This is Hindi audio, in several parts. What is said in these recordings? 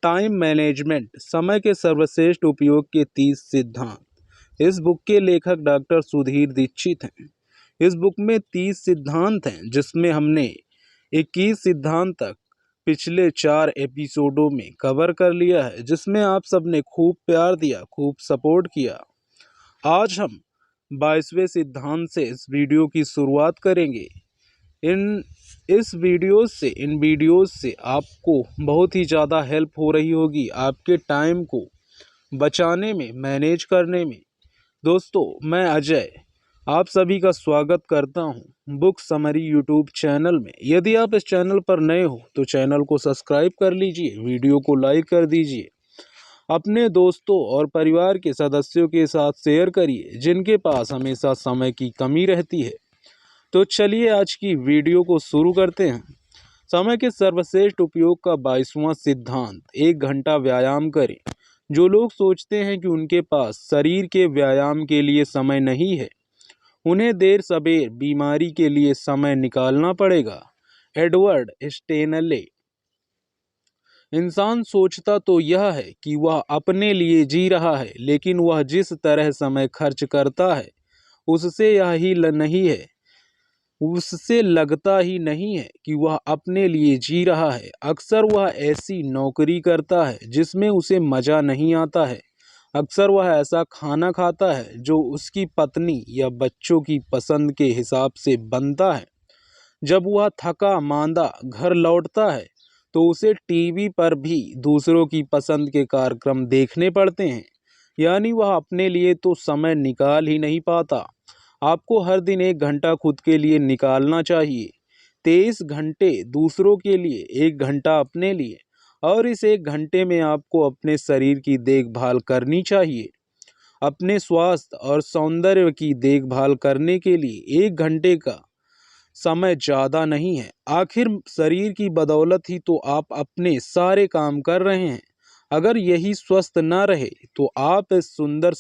टाइम मैनेजमेंट, समय के सर्वश्रेष्ठ उपयोग के 30 सिद्धांत। इस बुक के लेखक डॉक्टर सुधीर दीक्षित हैं। इस बुक में 30 सिद्धांत हैं, जिसमें हमने 21 सिद्धांत तक पिछले 4 एपिसोडों में कवर कर लिया है, जिसमें आप सबने खूब प्यार दिया, खूब सपोर्ट किया। आज हम 22वें सिद्धांत से इस वीडियो की शुरुआत करेंगे। इन वीडियोस से आपको बहुत ही ज़्यादा हेल्प हो रही होगी आपके टाइम को बचाने में, मैनेज करने में। दोस्तों, मैं अजय आप सभी का स्वागत करता हूं बुक समरी यूट्यूब चैनल में। यदि आप इस चैनल पर नए हो तो चैनल को सब्सक्राइब कर लीजिए, वीडियो को लाइक कर दीजिए, अपने दोस्तों और परिवार के सदस्यों के साथ शेयर करिए जिनके पास हमेशा समय की कमी रहती है। तो चलिए आज की वीडियो को शुरू करते हैं। समय के सर्वश्रेष्ठ उपयोग का 22वां सिद्धांत, 1 घंटा व्यायाम करें। जो लोग सोचते हैं कि उनके पास शरीर के व्यायाम के लिए समय नहीं है, उन्हें देर सबेर बीमारी के लिए समय निकालना पड़ेगा। Edward Stanley. इंसान सोचता तो यह है कि वह अपने लिए जी रहा है, लेकिन वह जिस तरह समय खर्च करता है उससे लगता ही नहीं है कि वह अपने लिए जी रहा है। अक्सर वह ऐसी नौकरी करता है जिसमें उसे मज़ा नहीं आता है। अक्सर वह ऐसा खाना खाता है जो उसकी पत्नी या बच्चों की पसंद के हिसाब से बनता है। जब वह थका मांदा घर लौटता है तो उसे टीवी पर भी दूसरों की पसंद के कार्यक्रम देखने पड़ते हैं। यानी वह अपने लिए तो समय निकाल ही नहीं पाता। आपको हर दिन 1 घंटा खुद के लिए निकालना चाहिए। 23 घंटे दूसरों के लिए, 1 घंटा अपने लिए। और इस 1 घंटे में आपको अपने शरीर की देखभाल करनी चाहिए। अपने स्वास्थ्य और सौंदर्य की देखभाल करने के लिए 1 घंटे का समय ज़्यादा नहीं है। आखिर शरीर की बदौलत ही तो आप अपने सारे काम कर रहे हैं। अगर यही स्वस्थ न रहे तो आप इस सुंदर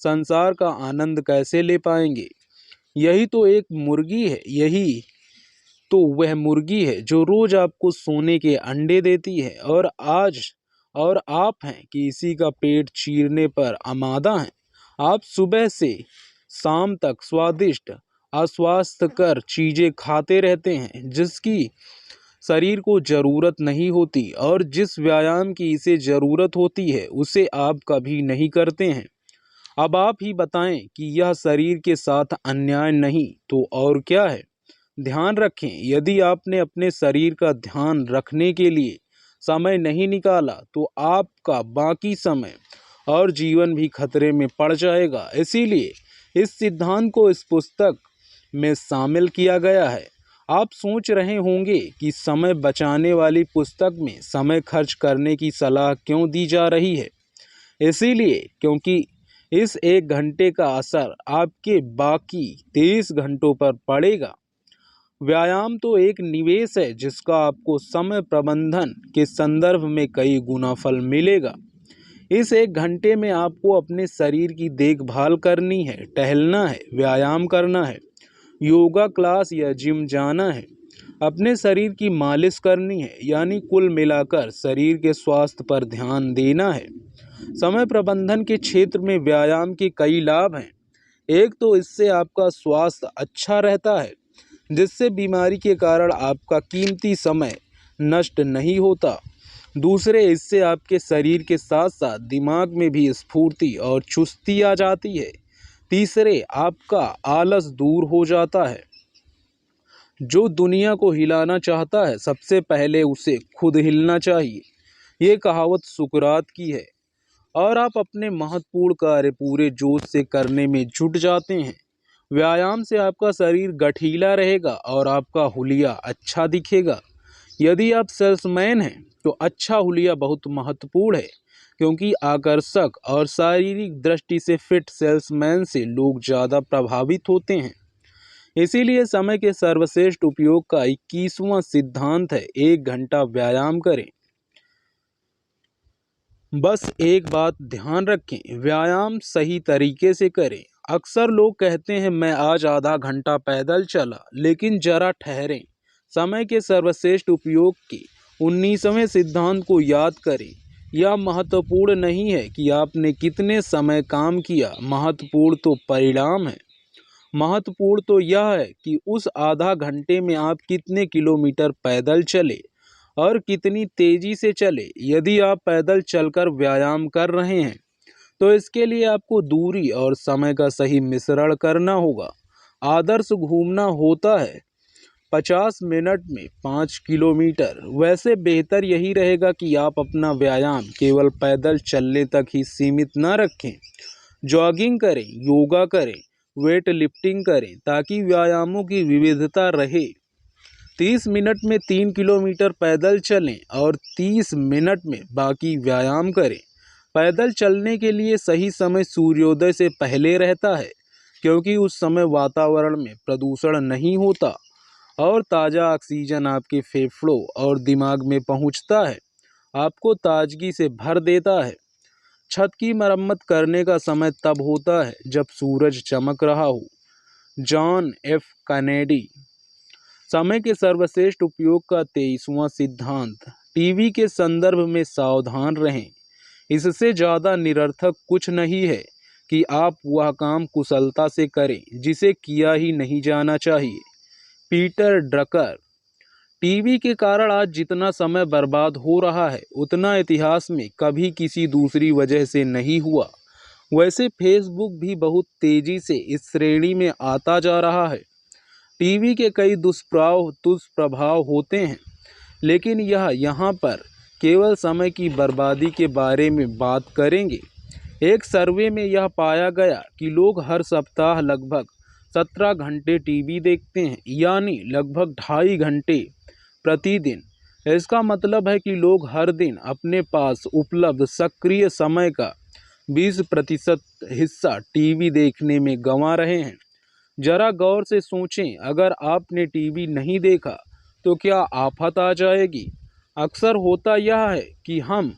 संसार का आनंद कैसे ले पाएंगे। यही तो वह मुर्गी है जो रोज आपको सोने के अंडे देती है, और आप हैं कि इसी का पेट चीरने पर आमादा हैं। आप सुबह से शाम तक स्वादिष्ट अस्वास्थ्यकर चीजें खाते रहते हैं जिसकी शरीर को जरूरत नहीं होती, और जिस व्यायाम की इसे जरूरत होती है उसे आप कभी नहीं करते हैं। अब आप ही बताएं कि यह शरीर के साथ अन्याय नहीं तो और क्या है। ध्यान रखें, यदि आपने अपने शरीर का ध्यान रखने के लिए समय नहीं निकाला तो आपका बाकी समय और जीवन भी खतरे में पड़ जाएगा। इसीलिए इस सिद्धांत को इस पुस्तक में शामिल किया गया है। आप सोच रहे होंगे कि समय बचाने वाली पुस्तक में समय खर्च करने की सलाह क्यों दी जा रही है। इसीलिए क्योंकि इस 1 घंटे का असर आपके बाकी 23 घंटों पर पड़ेगा। व्यायाम तो एक निवेश है जिसका आपको समय प्रबंधन के संदर्भ में कई गुना फल मिलेगा। इस 1 घंटे में आपको अपने शरीर की देखभाल करनी है, टहलना है, व्यायाम करना है, योगा क्लास या जिम जाना है, अपने शरीर की मालिश करनी है, यानी कुल मिलाकर शरीर के स्वास्थ्य पर ध्यान देना है। समय प्रबंधन के क्षेत्र में व्यायाम के कई लाभ हैं। एक तो इससे आपका स्वास्थ्य अच्छा रहता है, जिससे बीमारी के कारण आपका कीमती समय नष्ट नहीं होता। दूसरे, इससे आपके शरीर के साथ साथ दिमाग में भी स्फूर्ति और चुस्ती आ जाती है। तीसरे, आपका आलस दूर हो जाता है। जो दुनिया को हिलाना चाहता है, सबसे पहले उसे खुद हिलना चाहिए। ये कहावत सुकरात की है। और आप अपने महत्वपूर्ण कार्य पूरे जोश से करने में जुट जाते हैं। व्यायाम से आपका शरीर गठीला रहेगा और आपका हुलिया अच्छा दिखेगा। यदि आप सेल्समैन हैं तो अच्छा हुलिया बहुत महत्वपूर्ण है, क्योंकि आकर्षक और शारीरिक दृष्टि से फिट सेल्समैन से लोग ज़्यादा प्रभावित होते हैं। इसीलिए समय के सर्वश्रेष्ठ उपयोग का 21वां सिद्धांत है, 1 घंटा व्यायाम करें। बस एक बात ध्यान रखें, व्यायाम सही तरीके से करें। अक्सर लोग कहते हैं मैं आज आधा घंटा पैदल चला, लेकिन जरा ठहरें। समय के सर्वश्रेष्ठ उपयोग के 19वें सिद्धांत को याद करें। यह महत्वपूर्ण नहीं है कि आपने कितने समय काम किया, महत्वपूर्ण तो परिणाम है। महत्वपूर्ण तो यह है कि उस आधा घंटे में आप कितने किलोमीटर पैदल चले और कितनी तेजी से चले। यदि आप पैदल चलकर व्यायाम कर रहे हैं तो इसके लिए आपको दूरी और समय का सही मिश्रण करना होगा। आदर्श घूमना होता है 50 मिनट में 5 किलोमीटर। वैसे बेहतर यही रहेगा कि आप अपना व्यायाम केवल पैदल चलने तक ही सीमित न रखें। जॉगिंग करें, योगा करें, वेट लिफ्टिंग करें ताकि व्यायामों की विविधता रहे। 30 मिनट में 3 किलोमीटर पैदल चलें और 30 मिनट में बाकी व्यायाम करें। पैदल चलने के लिए सही समय सूर्योदय से पहले रहता है, क्योंकि उस समय वातावरण में प्रदूषण नहीं होता और ताज़ा ऑक्सीजन आपके फेफड़ों और दिमाग में पहुंचता है, आपको ताजगी से भर देता है। छत की मरम्मत करने का समय तब होता है जब सूरज चमक रहा हो। John F Kennedy. समय के सर्वश्रेष्ठ उपयोग का 23वां सिद्धांत। टीवी के संदर्भ में सावधान रहें। इससे ज़्यादा निरर्थक कुछ नहीं है कि आप वह काम कुशलता से करें जिसे किया ही नहीं जाना चाहिए। Peter Drucker. टीवी के कारण आज जितना समय बर्बाद हो रहा है उतना इतिहास में कभी किसी दूसरी वजह से नहीं हुआ। वैसे फेसबुक भी बहुत तेजी से इस श्रेणी में आता जा रहा है। टीवी के कई दुष्प्रभाव होते हैं, लेकिन यहाँ पर केवल समय की बर्बादी के बारे में बात करेंगे। एक सर्वे में यह पाया गया कि लोग हर सप्ताह लगभग 17 घंटे टीवी देखते हैं, यानी लगभग 2.5 घंटे प्रतिदिन। इसका मतलब है कि लोग हर दिन अपने पास उपलब्ध सक्रिय समय का 20% हिस्सा टीवी देखने में गंवा रहे हैं। जरा गौर से सोचें, अगर आपने टीवी नहीं देखा तो क्या आफत आ जाएगी? अक्सर होता यह है कि हम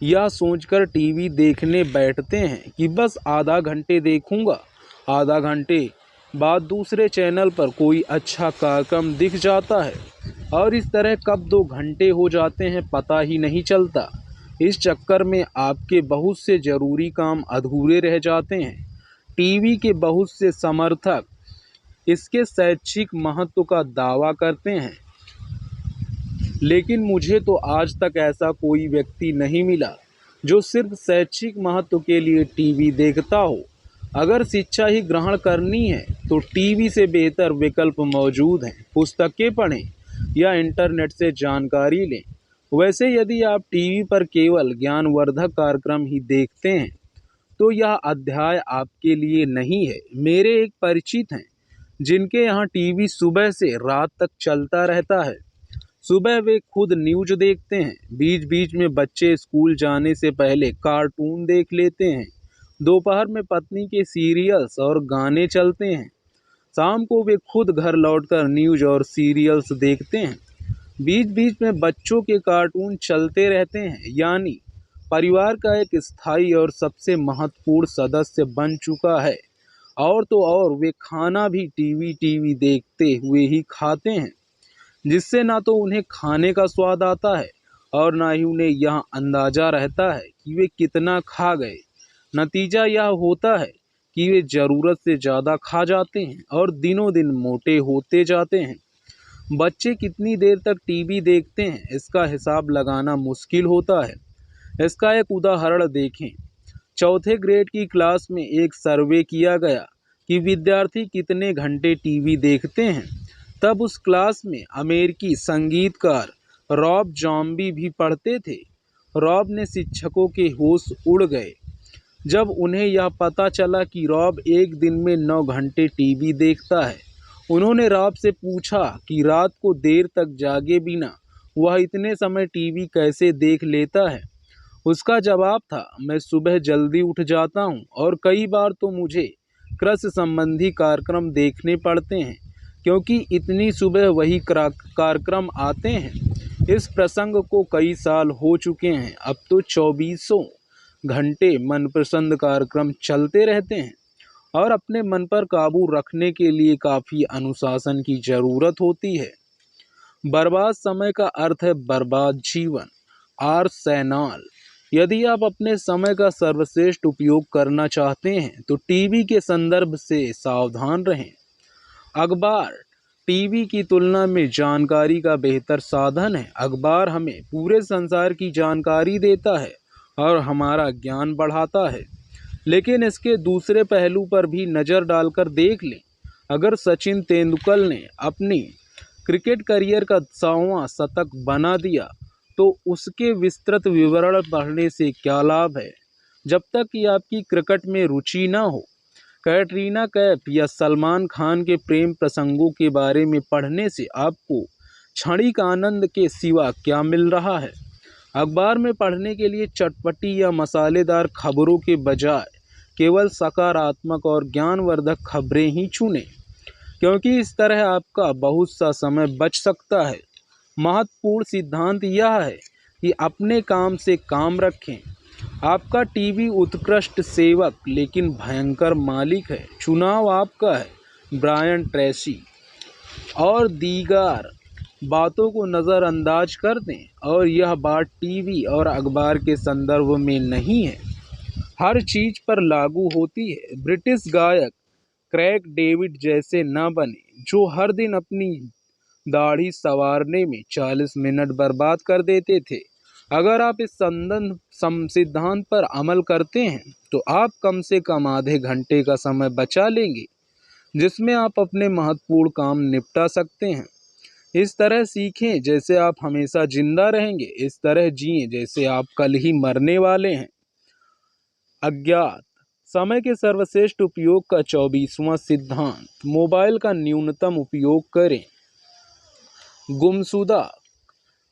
यह सोचकर टीवी देखने बैठते हैं कि बस आधा घंटे देखूंगा, आधा घंटे बाद दूसरे चैनल पर कोई अच्छा कार्यक्रम दिख जाता है और इस तरह कब 2 घंटे हो जाते हैं पता ही नहीं चलता। इस चक्कर में आपके बहुत से ज़रूरी काम अधूरे रह जाते हैं। टीवी के बहुत से समर्थक इसके शैक्षिक महत्व का दावा करते हैं, लेकिन मुझे तो आज तक ऐसा कोई व्यक्ति नहीं मिला जो सिर्फ शैक्षिक महत्व के लिए टीवी देखता हो। अगर शिक्षा ही ग्रहण करनी है तो टीवी से बेहतर विकल्प मौजूद हैं। पुस्तकें पढ़ें या इंटरनेट से जानकारी लें। वैसे यदि आप टीवी पर केवल ज्ञानवर्धक कार्यक्रम ही देखते हैं तो यह अध्याय आपके लिए नहीं है। मेरे एक परिचित हैं जिनके यहाँ टीवी सुबह से रात तक चलता रहता है। सुबह वे खुद न्यूज देखते हैं, बीच बीच में बच्चे स्कूल जाने से पहले कार्टून देख लेते हैं, दोपहर में पत्नी के सीरियल्स और गाने चलते हैं, शाम को वे खुद घर लौटकर न्यूज और सीरियल्स देखते हैं। बीच बीच में बच्चों के कार्टून चलते रहते हैं, यानी परिवार का एक स्थायी और सबसे महत्वपूर्ण सदस्य बन चुका है। और तो और वे खाना भी टीवी देखते हुए ही खाते हैं, जिससे ना तो उन्हें खाने का स्वाद आता है और ना ही उन्हें यह अंदाज़ा रहता है कि वे कितना खा गए। नतीजा यह होता है कि वे ज़रूरत से ज़्यादा खा जाते हैं और दिनों दिन मोटे होते जाते हैं। बच्चे कितनी देर तक टीवी देखते हैं इसका हिसाब लगाना मुश्किल होता है। इसका एक उदाहरण देखें। चौथे ग्रेड की क्लास में एक सर्वे किया गया कि विद्यार्थी कितने घंटे टीवी देखते हैं। तब उस क्लास में अमेरिकी संगीतकार रॉब जॉम्बी भी पढ़ते थे। रॉब ने शिक्षकों के होश उड़ गए जब उन्हें यह पता चला कि रॉब एक दिन में 9 घंटे टीवी देखता है। उन्होंने रॉब से पूछा कि रात को देर तक जागे बिना वह इतने समय टीवी कैसे देख लेता है। उसका जवाब था, मैं सुबह जल्दी उठ जाता हूँ और कई बार तो मुझे कृषि संबंधी कार्यक्रम देखने पड़ते हैं, क्योंकि इतनी सुबह वही कार्यक्रम आते हैं। इस प्रसंग को कई साल हो चुके हैं। अब तो 24 घंटे मनपसंद कार्यक्रम चलते रहते हैं और अपने मन पर काबू रखने के लिए काफ़ी अनुशासन की ज़रूरत होती है। बर्बाद समय का अर्थ है बर्बाद जीवन। आर सैनाल। यदि आप अपने समय का सर्वश्रेष्ठ उपयोग करना चाहते हैं तो टीवी के संदर्भ से सावधान रहें। अखबार टीवी की तुलना में जानकारी का बेहतर साधन है। अखबार हमें पूरे संसार की जानकारी देता है और हमारा ज्ञान बढ़ाता है। लेकिन इसके दूसरे पहलू पर भी नज़र डालकर देख लें। अगर सचिन तेंदुलकर ने अपनी क्रिकेट करियर का 100वां शतक बना दिया तो उसके विस्तृत विवरण पढ़ने से क्या लाभ है, जब तक कि आपकी क्रिकेट में रुचि न हो। कैटरीना कैफ या सलमान खान के प्रेम प्रसंगों के बारे में पढ़ने से आपको क्षणिक आनंद के सिवा क्या मिल रहा है। अखबार में पढ़ने के लिए चटपटी या मसालेदार खबरों के बजाय केवल सकारात्मक और ज्ञानवर्धक खबरें ही चुनें, क्योंकि इस तरह आपका बहुत सा समय बच सकता है। महत्वपूर्ण सिद्धांत यह है कि अपने काम से काम रखें। आपका टीवी उत्कृष्ट सेवक लेकिन भयंकर मालिक है। चुनाव आपका है। Brian Tracy. और दीगर बातों को नज़रअंदाज कर दें। और यह बात टीवी और अखबार के संदर्भ में नहीं है, हर चीज़ पर लागू होती है। ब्रिटिश गायक क्रैग डेविड जैसे न बने, जो हर दिन अपनी दाढ़ी संवारने में 40 मिनट बर्बाद कर देते थे। अगर आप इस सिद्धांत पर अमल करते हैं तो आप कम से कम आधे घंटे का समय बचा लेंगे, जिसमें आप अपने महत्वपूर्ण काम निपटा सकते हैं। इस तरह सीखें जैसे आप हमेशा जिंदा रहेंगे। इस तरह जिएं जैसे आप कल ही मरने वाले हैं। अज्ञात समय के सर्वश्रेष्ठ उपयोग का 24वां सिद्धांत। मोबाइल का न्यूनतम उपयोग करें। गुमशुदा।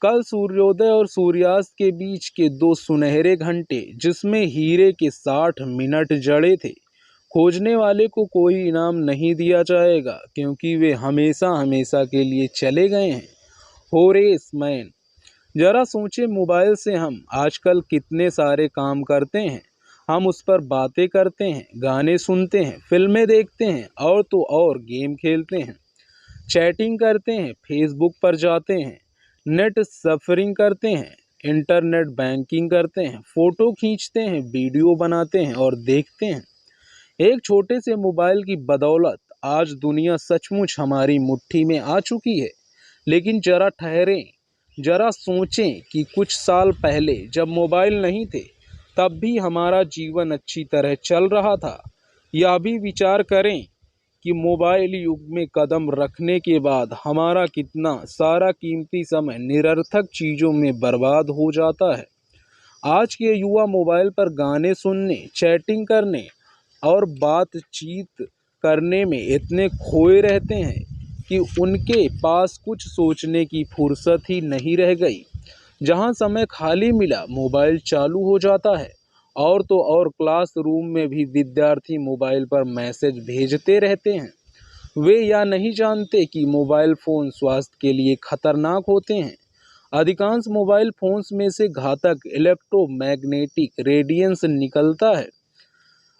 कल सूर्योदय और सूर्यास्त के बीच के 2 सुनहरे घंटे, जिसमें हीरे के 60 मिनट जड़े थे, खोजने वाले को कोई इनाम नहीं दिया जाएगा, क्योंकि वे हमेशा हमेशा के लिए चले गए हैं। Horace man. जरा सोचें, मोबाइल से हम आजकल कितने सारे काम करते हैं। हम उस पर बातें करते हैं, गाने सुनते हैं, फिल्में देखते हैं और तो और गेम खेलते हैं, चैटिंग करते हैं, फेसबुक पर जाते हैं, नेट सफरिंग करते हैं, इंटरनेट बैंकिंग करते हैं, फ़ोटो खींचते हैं, वीडियो बनाते हैं और देखते हैं। एक छोटे से मोबाइल की बदौलत आज दुनिया सचमुच हमारी मुट्ठी में आ चुकी है। लेकिन जरा ठहरें, जरा सोचें कि कुछ साल पहले जब मोबाइल नहीं थे तब भी हमारा जीवन अच्छी तरह चल रहा था। यह भी विचार करें कि मोबाइल युग में कदम रखने के बाद हमारा कितना सारा कीमती समय निरर्थक चीज़ों में बर्बाद हो जाता है। आज के युवा मोबाइल पर गाने सुनने, चैटिंग करने और बातचीत करने में इतने खोए रहते हैं कि उनके पास कुछ सोचने की फुर्सत ही नहीं रह गई। जहां समय खाली मिला, मोबाइल चालू हो जाता है। और तो और क्लासरूम में भी विद्यार्थी मोबाइल पर मैसेज भेजते रहते हैं। वे या नहीं जानते कि मोबाइल फ़ोन स्वास्थ्य के लिए खतरनाक होते हैं। अधिकांश मोबाइल फ़ोन्स में से घातक इलेक्ट्रोमैग्नेटिक रेडिएशन निकलता है,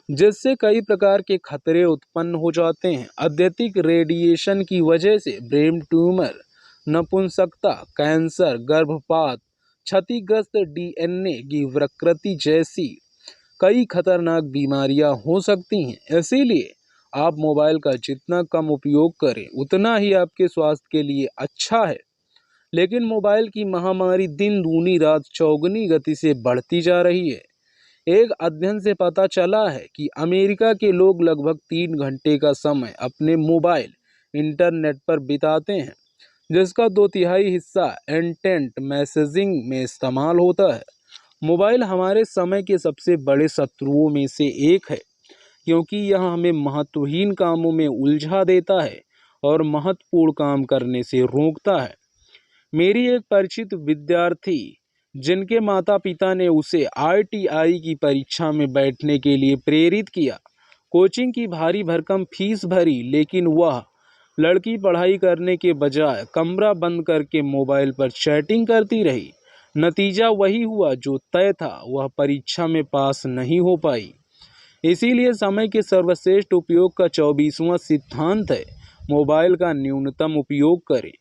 जिससे कई प्रकार के खतरे उत्पन्न हो जाते हैं। अत्यधिक रेडिएशन की वजह से ब्रेन ट्यूमर, नपुंसकता, कैंसर, गर्भपात, क्षतिग्रस्त डीएनए की विकृति जैसी कई खतरनाक बीमारियां हो सकती हैं। इसीलिए आप मोबाइल का जितना कम उपयोग करें उतना ही आपके स्वास्थ्य के लिए अच्छा है। लेकिन मोबाइल की महामारी दिन दूनी रात चौगुनी गति से बढ़ती जा रही है। एक अध्ययन से पता चला है कि अमेरिका के लोग लगभग 3 घंटे का समय अपने मोबाइल इंटरनेट पर बिताते हैं, जिसका 2/3 हिस्सा इंस्टेंट मैसेजिंग में इस्तेमाल होता है। मोबाइल हमारे समय के सबसे बड़े शत्रुओं में से एक है, क्योंकि यह हमें महत्वहीन कामों में उलझा देता है और महत्वपूर्ण काम करने से रोकता है। मेरी एक परिचित विद्यार्थी, जिनके माता पिता ने उसे आईटीआई की परीक्षा में बैठने के लिए प्रेरित किया, कोचिंग की भारी भरकम फीस भरी, लेकिन वह लड़की पढ़ाई करने के बजाय कमरा बंद करके मोबाइल पर चैटिंग करती रही। नतीजा वही हुआ जो तय था, वह परीक्षा में पास नहीं हो पाई। इसीलिए समय के सर्वश्रेष्ठ उपयोग का 24वां सिद्धांत है, मोबाइल का न्यूनतम उपयोग करें।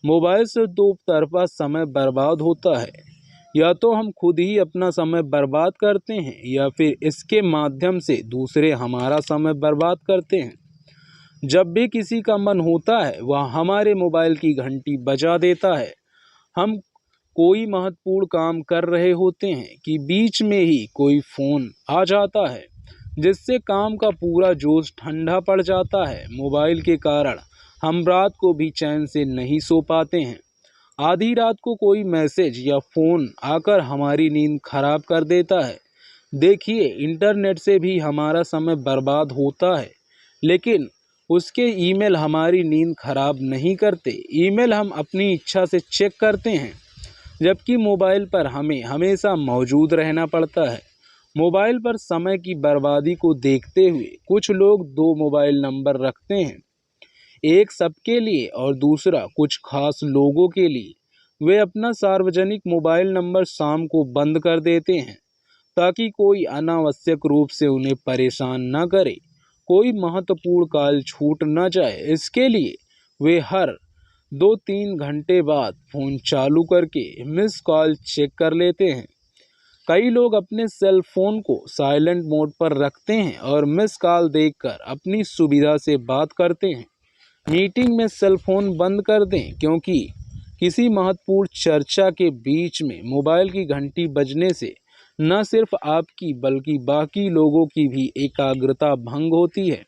मोबाइल से दो तरफा समय बर्बाद होता है। या तो हम खुद ही अपना समय बर्बाद करते हैं या फिर इसके माध्यम से दूसरे हमारा समय बर्बाद करते हैं। जब भी किसी का मन होता है वह हमारे मोबाइल की घंटी बजा देता है। हम कोई महत्वपूर्ण काम कर रहे होते हैं कि बीच में ही कोई फोन आ जाता है, जिससे काम का पूरा जोश ठंडा पड़ जाता है। मोबाइल के कारण हम रात को भी चैन से नहीं सो पाते हैं। आधी रात को कोई मैसेज या फ़ोन आकर हमारी नींद खराब कर देता है। देखिए, इंटरनेट से भी हमारा समय बर्बाद होता है, लेकिन उसके ईमेल हमारी नींद खराब नहीं करते। ईमेल हम अपनी इच्छा से चेक करते हैं, जबकि मोबाइल पर हमें हमेशा मौजूद रहना पड़ता है। मोबाइल पर समय की बर्बादी को देखते हुए कुछ लोग दो मोबाइल नंबर रखते हैं, एक सबके लिए और दूसरा कुछ खास लोगों के लिए। वे अपना सार्वजनिक मोबाइल नंबर शाम को बंद कर देते हैं, ताकि कोई अनावश्यक रूप से उन्हें परेशान न करे, कोई महत्वपूर्ण कॉल छूट न जाए। इसके लिए वे हर 2-3 घंटे बाद फ़ोन चालू करके मिस कॉल चेक कर लेते हैं। कई लोग अपने सेल फोन को साइलेंट मोड पर रखते हैं और मिस कॉल देखकर अपनी सुविधा से बात करते हैं। मीटिंग में सेल फोन बंद कर दें, क्योंकि किसी महत्वपूर्ण चर्चा के बीच में मोबाइल की घंटी बजने से न सिर्फ आपकी बल्कि बाकी लोगों की भी एकाग्रता भंग होती है।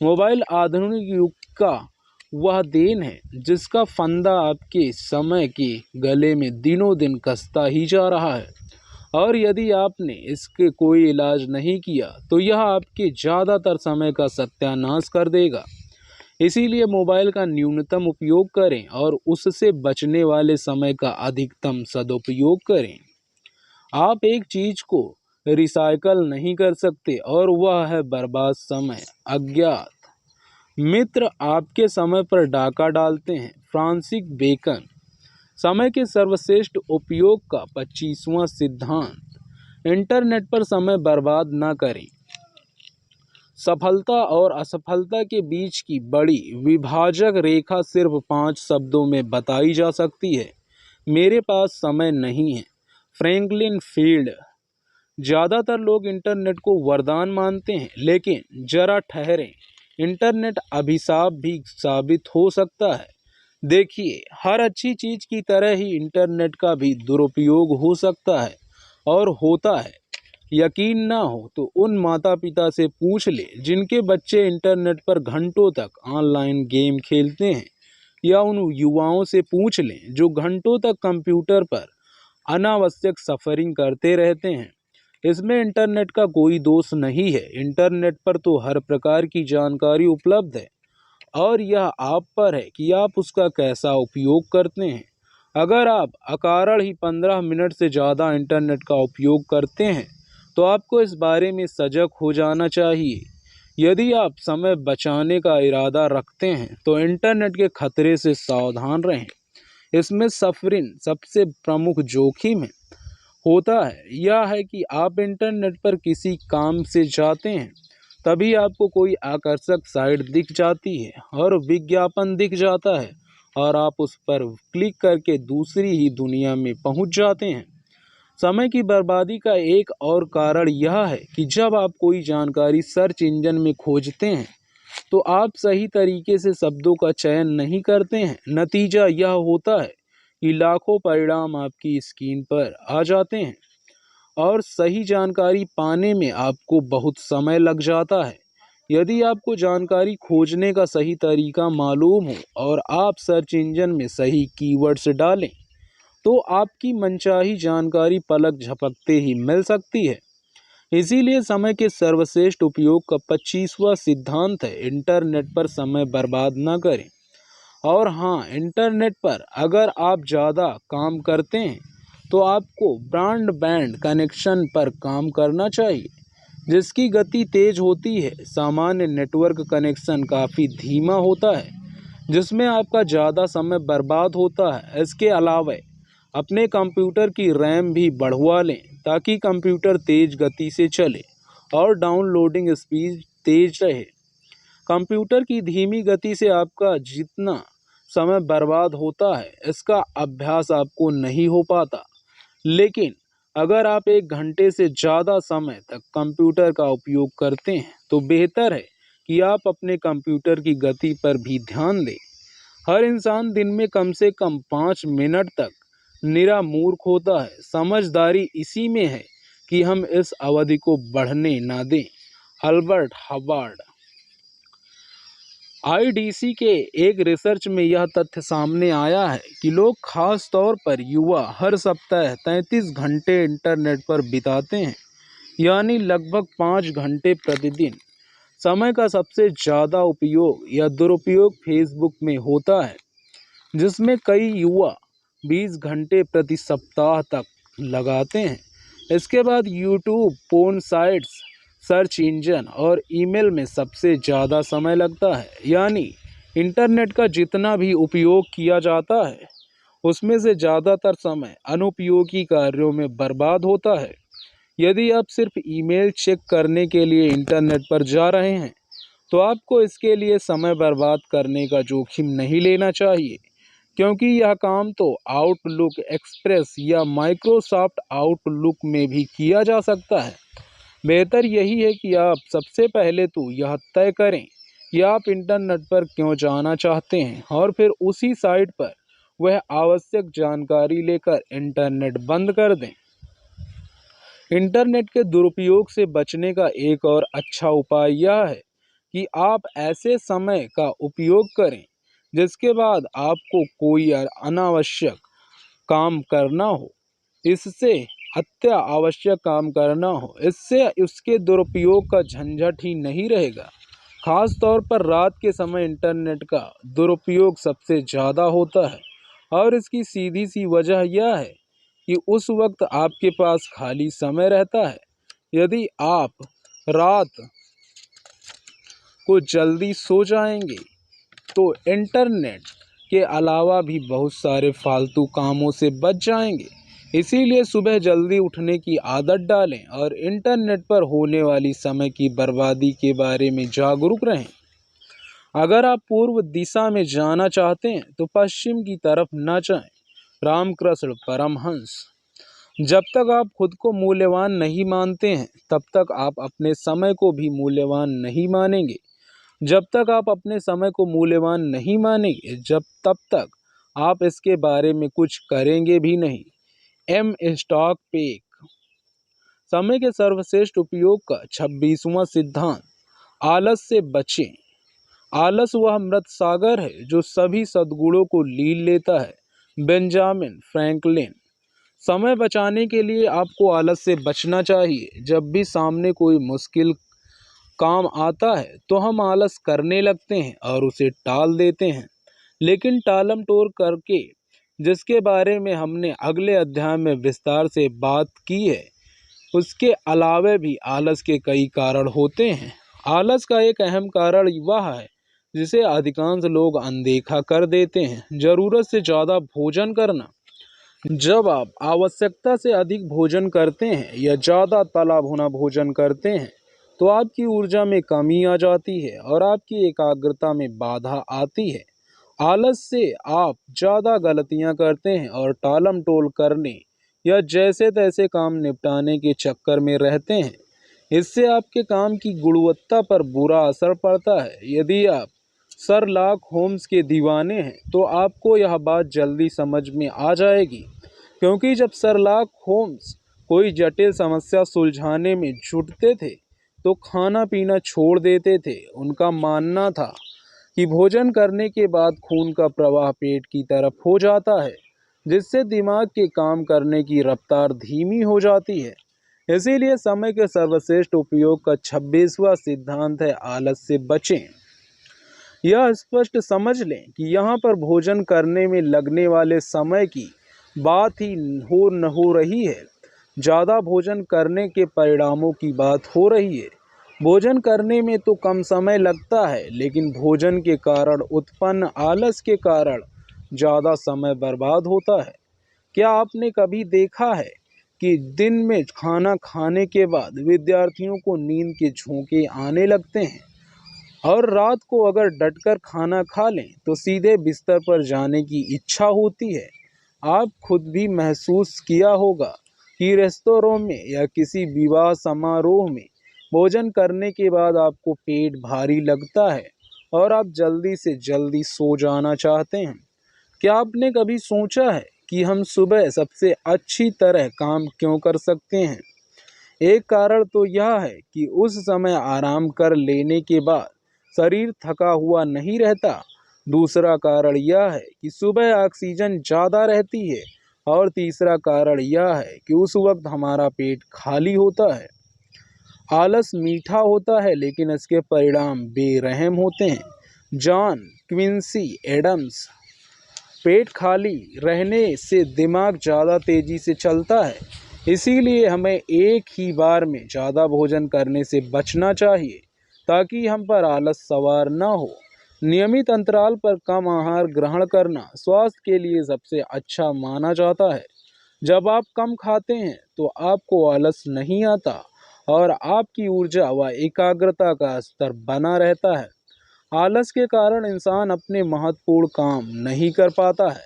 मोबाइल आधुनिक युग का वह देन है जिसका फंदा आपके समय के गले में दिनों दिन कसता ही जा रहा है, और यदि आपने इसके कोई इलाज नहीं किया तो यह आपके ज़्यादातर समय का सत्यानाश कर देगा। इसीलिए मोबाइल का न्यूनतम उपयोग करें और उससे बचने वाले समय का अधिकतम सदुपयोग करें। आप एक चीज को रिसाइकल नहीं कर सकते और वह है बर्बाद समय। अज्ञात मित्र आपके समय पर डाका डालते हैं। Francis Bacon. समय के सर्वश्रेष्ठ उपयोग का 25वां सिद्धांत। इंटरनेट पर समय बर्बाद न करें। सफलता और असफलता के बीच की बड़ी विभाजक रेखा सिर्फ 5 शब्दों में बताई जा सकती है: मेरे पास समय नहीं है। Franklin field. ज़्यादातर लोग इंटरनेट को वरदान मानते हैं, लेकिन जरा ठहरें, इंटरनेट अभिशाप भी साबित हो सकता है। देखिए, हर अच्छी चीज़ की तरह ही इंटरनेट का भी दुरुपयोग हो सकता है और होता है। यकीन ना हो तो उन माता पिता से पूछ ले जिनके बच्चे इंटरनेट पर घंटों तक ऑनलाइन गेम खेलते हैं, या उन युवाओं से पूछ लें जो घंटों तक कंप्यूटर पर अनावश्यक सफरिंग करते रहते हैं। इसमें इंटरनेट का कोई दोष नहीं है। इंटरनेट पर तो हर प्रकार की जानकारी उपलब्ध है, और यह आप पर है कि आप उसका कैसा उपयोग करते हैं। अगर आप अकारण ही 15 मिनट से ज़्यादा इंटरनेट का उपयोग करते हैं तो आपको इस बारे में सजग हो जाना चाहिए। यदि आप समय बचाने का इरादा रखते हैं तो इंटरनेट के खतरे से सावधान रहें। इसमें सफरिंग सबसे प्रमुख जोखिम होता है। यह है कि आप इंटरनेट पर किसी काम से जाते हैं, तभी आपको कोई आकर्षक साइट दिख जाती है और विज्ञापन दिख जाता है, और आप उस पर क्लिक करके दूसरी ही दुनिया में पहुंच जाते हैं। समय की बर्बादी का एक और कारण यह है कि जब आप कोई जानकारी सर्च इंजन में खोजते हैं तो आप सही तरीके से शब्दों का चयन नहीं करते हैं। नतीजा यह होता है कि लाखों परिणाम आपकी स्क्रीन पर आ जाते हैं, और सही जानकारी पाने में आपको बहुत समय लग जाता है। यदि आपको जानकारी खोजने का सही तरीका मालूम हो और आप सर्च इंजन में सही कीवर्ड्स डालें, तो आपकी मनचाही जानकारी पलक झपकते ही मिल सकती है। इसीलिए समय के सर्वश्रेष्ठ उपयोग का 25वां सिद्धांत है: इंटरनेट पर समय बर्बाद न करें। और हाँ, इंटरनेट पर अगर आप ज़्यादा काम करते हैं तो आपको ब्रॉडबैंड कनेक्शन पर काम करना चाहिए, जिसकी गति तेज होती है। सामान्य नेटवर्क कनेक्शन काफ़ी धीमा होता है, जिसमें आपका ज़्यादा समय बर्बाद होता है। इसके अलावा अपने कंप्यूटर की रैम भी बढ़वा लें, ताकि कंप्यूटर तेज गति से चले और डाउनलोडिंग स्पीड तेज रहे। कंप्यूटर की धीमी गति से आपका जितना समय बर्बाद होता है, इसका अभ्यास आपको नहीं हो पाता। लेकिन अगर आप 1 घंटे से ज़्यादा समय तक कंप्यूटर का उपयोग करते हैं तो बेहतर है कि आप अपने कंप्यूटर की गति पर भी ध्यान दें। हर इंसान दिन में कम से कम 5 मिनट तक निरा मूर्ख होता है। समझदारी इसी में है कि हम इस अवधि को बढ़ने ना दें। Albert Hubbard. आईडीसी के एक रिसर्च में यह तथ्य सामने आया है कि लोग खास तौर पर युवा हर सप्ताह 33 घंटे इंटरनेट पर बिताते हैं, यानी लगभग 5 घंटे प्रतिदिन। समय का सबसे ज़्यादा उपयोग या दुरुपयोग फेसबुक में होता है, जिसमें कई युवा 20 घंटे प्रति सप्ताह तक लगाते हैं। इसके बाद YouTube, porn sites, search engine और ईमेल में सबसे ज़्यादा समय लगता है। यानी इंटरनेट का जितना भी उपयोग किया जाता है उसमें से ज़्यादातर समय अनुपयोगी कार्यों में बर्बाद होता है। यदि आप सिर्फ ईमेल चेक करने के लिए इंटरनेट पर जा रहे हैं तो आपको इसके लिए समय बर्बाद करने का जोखिम नहीं लेना चाहिए, क्योंकि यह काम तो आउटलुक एक्सप्रेस या माइक्रोसॉफ्ट आउटलुक में भी किया जा सकता है। बेहतर यही है कि आप सबसे पहले तो यह तय करें कि आप इंटरनेट पर क्यों जाना चाहते हैं और फिर उसी साइट पर वह आवश्यक जानकारी लेकर इंटरनेट बंद कर दें। इंटरनेट के दुरुपयोग से बचने का एक और अच्छा उपाय यह है कि आप ऐसे समय का उपयोग करें जिसके बाद आपको कोई अनावश्यक काम करना हो। इससे अत्यावश्यक काम करना हो, इससे उसके दुरुपयोग का झंझट ही नहीं रहेगा। खास तौर पर रात के समय इंटरनेट का दुरुपयोग सबसे ज़्यादा होता है और इसकी सीधी सी वजह यह है कि उस वक्त आपके पास खाली समय रहता है। यदि आप रात को जल्दी सो जाएंगे तो इंटरनेट के अलावा भी बहुत सारे फालतू कामों से बच जाएंगे। इसीलिए सुबह जल्दी उठने की आदत डालें और इंटरनेट पर होने वाली समय की बर्बादी के बारे में जागरूक रहें। अगर आप पूर्व दिशा में जाना चाहते हैं तो पश्चिम की तरफ न जाएं। रामकृष्ण परमहंस। जब तक आप खुद को मूल्यवान नहीं मानते हैं तब तक आप अपने समय को भी मूल्यवान नहीं मानेंगे। जब तक आप अपने समय को मूल्यवान नहीं मानेंगे तब तक आप इसके बारे में कुछ करेंगे भी नहीं। एम स्टॉक पेक। समय के सर्वश्रेष्ठ उपयोग का 26वां सिद्धांत, आलस से बचें। आलस वह मृत सागर है जो सभी सद्गुणों को लीन लेता है। Benjamin Franklin. समय बचाने के लिए आपको आलस से बचना चाहिए। जब भी सामने कोई मुश्किल काम आता है तो हम आलस करने लगते हैं और उसे टाल देते हैं। लेकिन टालम टोल करके, जिसके बारे में हमने अगले अध्याय में विस्तार से बात की है, उसके अलावे भी आलस के कई कारण होते हैं। आलस का एक अहम कारण वह है जिसे अधिकांश लोग अनदेखा कर देते हैं, ज़रूरत से ज़्यादा भोजन करना। जब आप आवश्यकता से अधिक भोजन करते हैं या ज़्यादा तला भुना भोजन करते हैं तो आपकी ऊर्जा में कमी आ जाती है और आपकी एकाग्रता में बाधा आती है। आलस से आप ज़्यादा गलतियां करते हैं और टालम टोल करने या जैसे तैसे काम निपटाने के चक्कर में रहते हैं। इससे आपके काम की गुणवत्ता पर बुरा असर पड़ता है। यदि आप शर्लॉक होम्स के दीवाने हैं तो आपको यह बात जल्दी समझ में आ जाएगी, क्योंकि जब शर्लॉक होम्स कोई जटिल समस्या सुलझाने में जुटते थे तो खाना पीना छोड़ देते थे। उनका मानना था कि भोजन करने के बाद खून का प्रवाह पेट की तरफ हो जाता है, जिससे दिमाग के काम करने की रफ्तार धीमी हो जाती है। इसीलिए समय के सर्वश्रेष्ठ उपयोग का 26वां सिद्धांत है, आलस से बचें। यह स्पष्ट समझ लें कि यहाँ पर भोजन करने में लगने वाले समय की बात ही न हो रही है, ज़्यादा भोजन करने के परिणामों की बात हो रही है। भोजन करने में तो कम समय लगता है, लेकिन भोजन के कारण उत्पन्न आलस के कारण ज़्यादा समय बर्बाद होता है। क्या आपने कभी देखा है कि दिन में खाना खाने के बाद विद्यार्थियों को नींद के झोंके आने लगते हैं और रात को अगर डटकर खाना खा लें तो सीधे बिस्तर पर जाने की इच्छा होती है। आप खुद भी महसूस किया होगा कि रेस्तरां में या किसी विवाह समारोह में भोजन करने के बाद आपको पेट भारी लगता है और आप जल्दी से जल्दी सो जाना चाहते हैं। क्या आपने कभी सोचा है कि हम सुबह सबसे अच्छी तरह काम क्यों कर सकते हैं? एक कारण तो यह है कि उस समय आराम कर लेने के बाद शरीर थका हुआ नहीं रहता। दूसरा कारण यह है कि सुबह ऑक्सीजन ज़्यादा रहती है और तीसरा कारण यह है कि उस वक्त हमारा पेट खाली होता है। आलस मीठा होता है लेकिन इसके परिणाम बेरहम होते हैं। John Quincy Adams. पेट खाली रहने से दिमाग ज़्यादा तेज़ी से चलता है, इसीलिए हमें एक ही बार में ज़्यादा भोजन करने से बचना चाहिए ताकि हम पर आलस सवार न हो। नियमित अंतराल पर कम आहार ग्रहण करना स्वास्थ्य के लिए सबसे अच्छा माना जाता है। जब आप कम खाते हैं तो आपको आलस नहीं आता और आपकी ऊर्जा व एकाग्रता का स्तर बना रहता है। आलस के कारण इंसान अपने महत्वपूर्ण काम नहीं कर पाता है,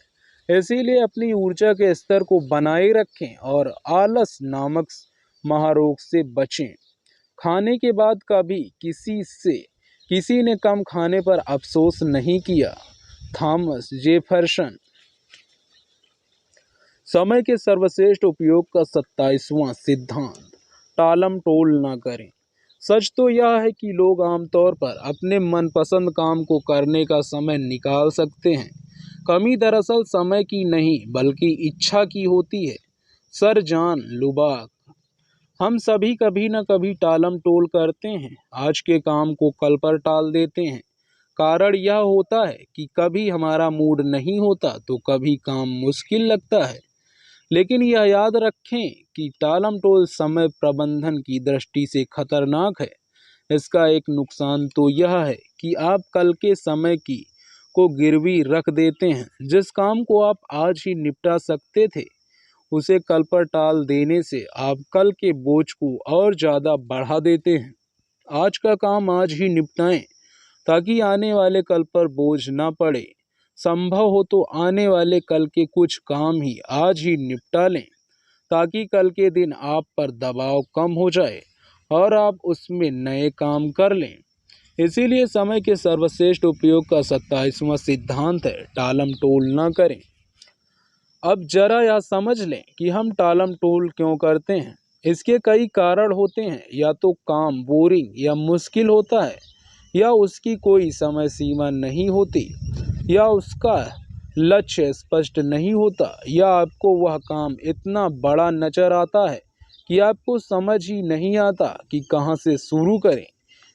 इसीलिए अपनी ऊर्जा के स्तर को बनाए रखें और आलस नामक महारोग से बचें। खाने के बाद कभी किसी ने कम खाने पर अफसोस नहीं किया। Thomas Jefferson. समय के सर्वश्रेष्ठ उपयोग का 27वां सिद्धांत, टालम टोल न करें। सच तो यह है कि लोग आमतौर पर अपने मनपसंद काम को करने का समय निकाल सकते हैं। कमी दरअसल समय की नहीं बल्कि इच्छा की होती है। Sir John लुबाक। हम सभी कभी न कभी टालम टोल करते हैं, आज के काम को कल पर टाल देते हैं। कारण यह होता है कि कभी हमारा मूड नहीं होता तो कभी काम मुश्किल लगता है। लेकिन यह याद रखें कि टालमटोल समय प्रबंधन की दृष्टि से खतरनाक है। इसका एक नुकसान तो यह है कि आप कल के समय की को गिरवी रख देते हैं। जिस काम को आप आज ही निपटा सकते थे उसे कल पर टाल देने से आप कल के बोझ को और ज़्यादा बढ़ा देते हैं। आज का काम आज ही निपटाएं ताकि आने वाले कल पर बोझ न पड़े। संभव हो तो आने वाले कल के कुछ काम ही आज ही निपटा लें ताकि कल के दिन आप पर दबाव कम हो जाए और आप उसमें नए काम कर लें। इसीलिए समय के सर्वश्रेष्ठ उपयोग का 27वां सिद्धांत है, टालम टोल न करें। अब जरा यह समझ लें कि हम टालम टोल क्यों करते हैं। इसके कई कारण होते हैं। या तो काम बोरिंग या मुश्किल होता है, या उसकी कोई समय सीमा नहीं होती, या उसका लक्ष्य स्पष्ट नहीं होता, या आपको वह काम इतना बड़ा नजर आता है कि आपको समझ ही नहीं आता कि कहाँ से शुरू करें।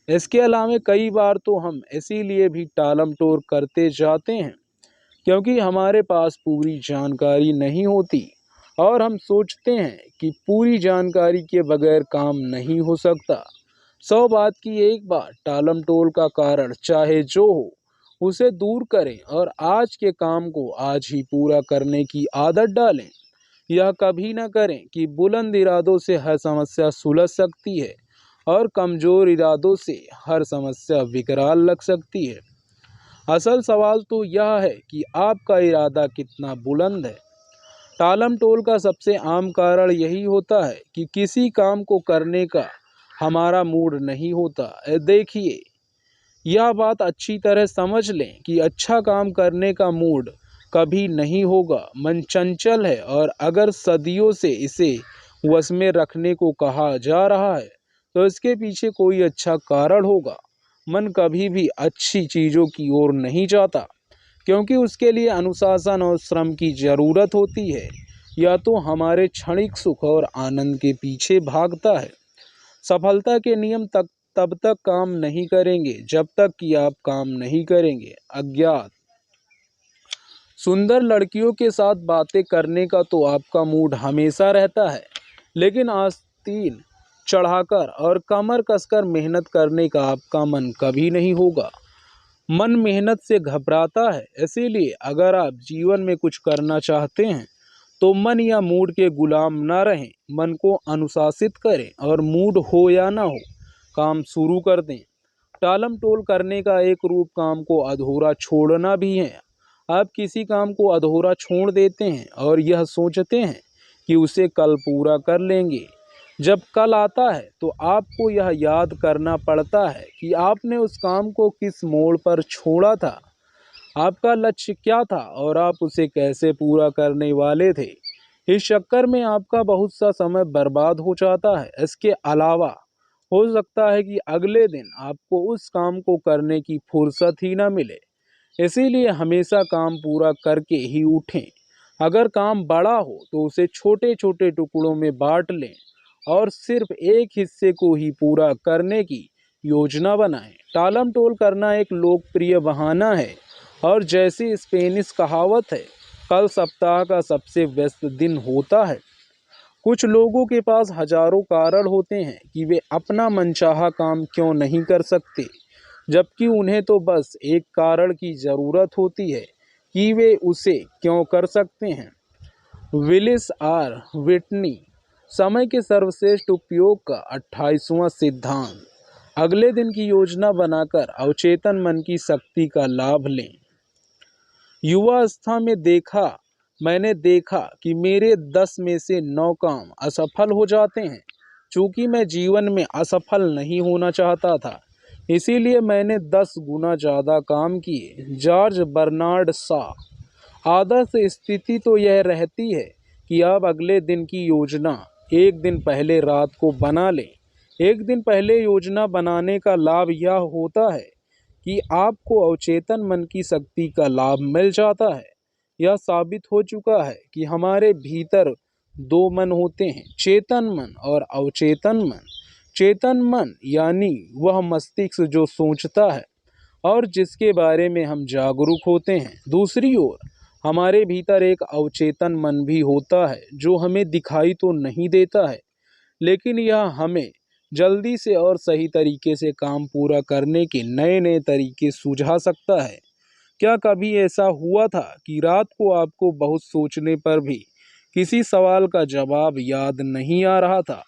इसके अलावा कई बार तो हम इसीलिए भी टालम टोल करते जाते हैं क्योंकि हमारे पास पूरी जानकारी नहीं होती और हम सोचते हैं कि पूरी जानकारी के बगैर काम नहीं हो सकता। 100 बात की एक बात, टालम टोल का कारण चाहे जो हो उसे दूर करें और आज के काम को आज ही पूरा करने की आदत डालें। यह कभी न करें कि बुलंद इरादों से हर समस्या सुलझ सकती है और कमज़ोर इरादों से हर समस्या विकराल लग सकती है। असल सवाल तो यह है कि आपका इरादा कितना बुलंद है। टालम टोल का सबसे आम कारण यही होता है कि किसी काम को करने का हमारा मूड नहीं होता। देखिए, यह बात अच्छी तरह समझ लें कि अच्छा काम करने का मूड कभी नहीं होगा। मन चंचल है और अगर सदियों से इसे वश में रखने को कहा जा रहा है तो इसके पीछे कोई अच्छा कारण होगा। मन कभी भी अच्छी चीज़ों की ओर नहीं जाता क्योंकि उसके लिए अनुशासन और श्रम की ज़रूरत होती है, या तो हमारे क्षणिक सुख और आनंद के पीछे भागता है। सफलता के नियम तब तक काम नहीं करेंगे जब तक कि आप काम नहीं करेंगे। अज्ञात सुंदर लड़कियों के साथ बातें करने का तो आपका मूड हमेशा रहता है, लेकिन आस्तीन चढ़ाकर और कमर कसकर मेहनत करने का आपका मन कभी नहीं होगा। मन मेहनत से घबराता है, इसीलिए अगर आप जीवन में कुछ करना चाहते हैं तो मन या मूड के गुलाम न रहें। मन को अनुशासित करें और मूड हो या ना हो काम शुरू कर दें। टालम टोल करने का एक रूप काम को अधूरा छोड़ना भी है। आप किसी काम को अधूरा छोड़ देते हैं और यह सोचते हैं कि उसे कल पूरा कर लेंगे। जब कल आता है तो आपको यह याद करना पड़ता है कि आपने उस काम को किस मोड़ पर छोड़ा था, आपका लक्ष्य क्या था और आप उसे कैसे पूरा करने वाले थे। इस चक्कर में आपका बहुत सा समय बर्बाद हो जाता है। इसके अलावा हो सकता है कि अगले दिन आपको उस काम को करने की फुर्सत ही ना मिले। इसीलिए हमेशा काम पूरा करके ही उठें। अगर काम बड़ा हो तो उसे छोटे छोटे टुकड़ों में बांट लें और सिर्फ एक हिस्से को ही पूरा करने की योजना बनाएं। टालम टोल करना एक लोकप्रिय बहाना है और जैसी स्पेनिश कहावत है, कल सप्ताह का सबसे व्यस्त दिन होता है। कुछ लोगों के पास हजारों कारण होते हैं कि वे अपना मनचाहा काम क्यों नहीं कर सकते, जबकि उन्हें तो बस एक कारण की ज़रूरत होती है कि वे उसे क्यों कर सकते हैं। विलिस आर विटनी, समय के सर्वश्रेष्ठ उपयोग का 28वां सिद्धांत। अगले दिन की योजना बनाकर अवचेतन मन की शक्ति का लाभ लें। युवावस्था में मैंने देखा कि मेरे 10 में से 9 काम असफल हो जाते हैं। चूंकि मैं जीवन में असफल नहीं होना चाहता था, इसीलिए मैंने 10 गुना ज़्यादा काम किए। George Bernard Shaw. आदर्श स्थिति तो यह रहती है कि आप अगले दिन की योजना एक दिन पहले रात को बना लें। एक दिन पहले योजना बनाने का लाभ यह होता है कि आपको अवचेतन मन की शक्ति का लाभ मिल जाता है। यह साबित हो चुका है कि हमारे भीतर दो मन होते हैं, चेतन मन और अवचेतन मन। चेतन मन यानी वह मस्तिष्क जो सोचता है और जिसके बारे में हम जागरूक होते हैं। दूसरी ओर हमारे भीतर एक अवचेतन मन भी होता है जो हमें दिखाई तो नहीं देता है, लेकिन यह हमें जल्दी से और सही तरीके से काम पूरा करने के नए नए तरीके सुझा सकता है। क्या कभी ऐसा हुआ था कि रात को आपको बहुत सोचने पर भी किसी सवाल का जवाब याद नहीं आ रहा था,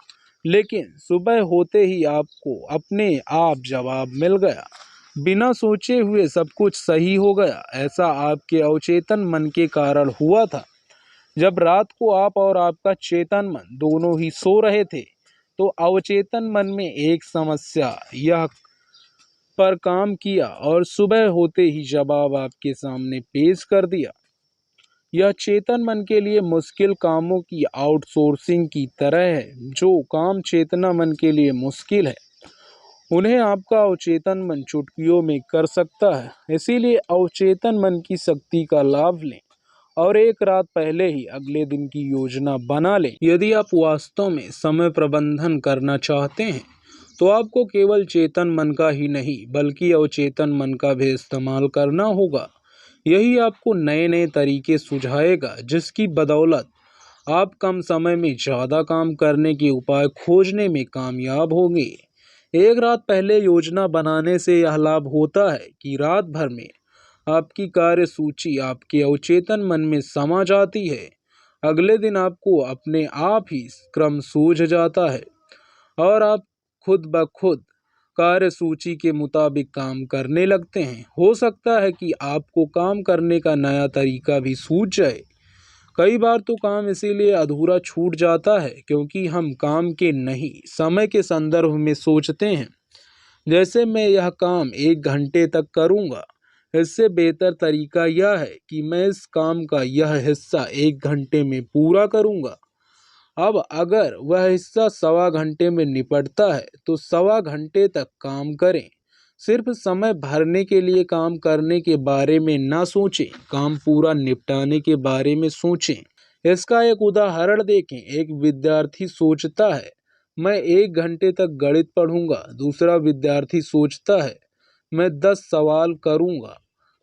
लेकिन सुबह होते ही आपको अपने आप जवाब मिल गया? बिना सोचे हुए सब कुछ सही हो गया। ऐसा आपके अवचेतन मन के कारण हुआ था। जब रात को आप और आपका चेतन मन दोनों ही सो रहे थे, तो अवचेतन मन में एक समस्या यह पर काम किया और सुबह होते ही जवाब आपके सामने पेश कर दिया। यह चेतन मन के लिए मुश्किल कामों की आउटसोर्सिंग की तरह है। जो काम चेतना मन के लिए मुश्किल है, उन्हें आपका अवचेतन मन चुटकियों में कर सकता है। इसीलिए अवचेतन मन की शक्ति का लाभ लें और एक रात पहले ही अगले दिन की योजना बना लें। यदि आप वास्तव में समय प्रबंधन करना चाहते हैं, तो आपको केवल चेतन मन का ही नहीं बल्कि अवचेतन मन का भी इस्तेमाल करना होगा। यही आपको नए नए तरीके सुझाएगा, जिसकी बदौलत आप कम समय में ज़्यादा काम करने के उपाय खोजने में कामयाब होंगे। एक रात पहले योजना बनाने से यह लाभ होता है कि रात भर में आपकी कार्य सूची आपके अवचेतन मन में समा जाती है। अगले दिन आपको अपने आप ही क्रम सूझ जाता है और आप खुद ब खुद कार्य सूची के मुताबिक काम करने लगते हैं। हो सकता है कि आपको काम करने का नया तरीका भी सूझ जाए। कई बार तो काम इसीलिए अधूरा छूट जाता है क्योंकि हम काम के नहीं, समय के संदर्भ में सोचते हैं। जैसे मैं यह काम 1 घंटे तक करूँगा, इससे बेहतर तरीका यह है कि मैं इस काम का यह हिस्सा 1 घंटे में पूरा करूँगा। अब अगर वह हिस्सा 1.25 घंटे में निपटता है तो 1.25 घंटे तक काम करें। सिर्फ समय भरने के लिए काम करने के बारे में ना सोचें, काम पूरा निपटाने के बारे में सोचें। इसका एक उदाहरण देखें। एक विद्यार्थी सोचता है, मैं 1 घंटे तक गणित पढ़ूंगा। दूसरा विद्यार्थी सोचता है, मैं 10 सवाल करूंगा।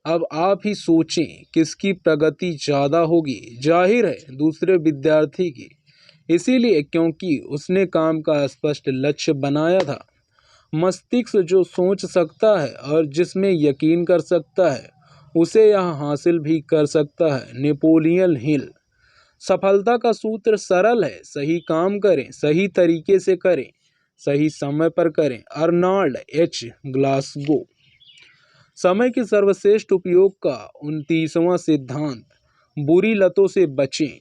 अब आप ही सोचें किसकी प्रगति ज़्यादा होगी। जाहिर है दूसरे विद्यार्थी की। इसीलिए क्योंकि उसने काम का स्पष्ट लक्ष्य बनाया था। मस्तिष्क जो सोच सकता है और जिसमें यकीन कर सकता है, उसे यह हासिल भी कर सकता है। Napoleon Hill. सफलता का सूत्र सरल है, सही काम करें, सही तरीके से करें, सही समय पर करें। Arnold H Glasgow. समय के सर्वश्रेष्ठ उपयोग का 29वां सिद्धांत, बुरी लतों से बचें।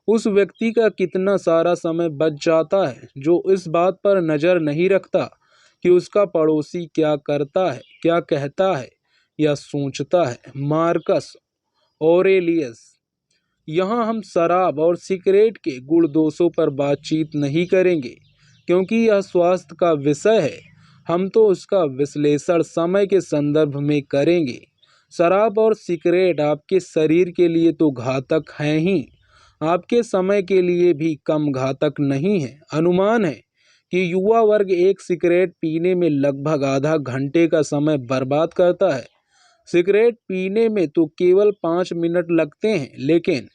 उस व्यक्ति का कितना सारा समय बच जाता है जो इस बात पर नजर नहीं रखता कि उसका पड़ोसी क्या करता है, क्या कहता है या सोचता है। Marcus Aurelius. यहाँ हम शराब और सिगरेट के गुण दोषों पर बातचीत नहीं करेंगे क्योंकि यह स्वास्थ्य का विषय है। हम तो उसका विश्लेषण समय के संदर्भ में करेंगे। शराब और सिगरेट आपके शरीर के लिए तो घातक हैं ही, आपके समय के लिए भी कम घातक नहीं है। अनुमान है कि युवा वर्ग एक सिगरेट पीने में लगभग आधा घंटे का समय बर्बाद करता है। सिगरेट पीने में तो केवल 5 मिनट लगते हैं, लेकिन